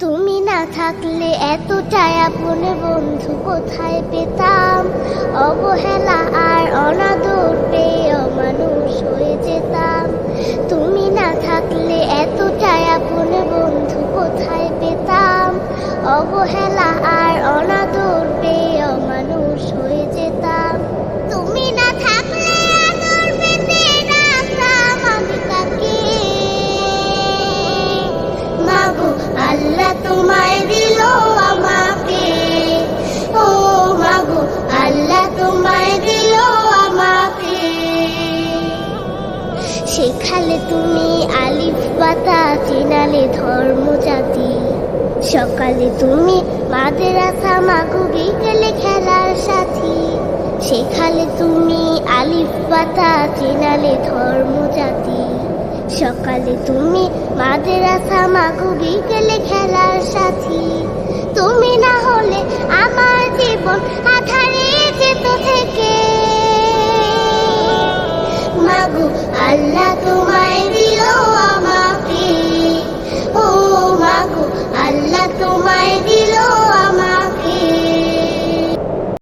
তুমি না থাকলে এতটাই আপন বন্ধু কোথায় পেতাম। অবহেলা আর অনাদর পেয়ে অমানুষ হয়ে যেতাম। তুমি না থাকলে এতটাই আপন বন্ধু কোথায় পেতাম। অবহেলা আর অনাদর পেয়ে অমানুষ হয়ে যেতাম। তুমি না থাকলে আদর পেতে রাখতাম আমি তাকে। মাগো আল্লাহ তোমায় দিল আমাকে, ও মাগো আল্লাহ তোমায় দিল আমাকে। শেখালে তুমি আলিফ বাতা, চেনালে ধর্ম জাতি। সকালে তুমি মাদ্রাসা, মাগো বিকেলে খেলার সাথী। শেখালে তুমি আলিফ বাতা, চেনালে ধর্ম জাতি। সকালে তুমি মাদ্রাসা, মাগো বিকেলে খেলার সাথী। তুমি না হলে আমার জীবন আধারে যেত থেকে। মাগো আল্লাহ তোমায় দিল আমাকে, ও মাগো আল্লাহ তোমায় দিল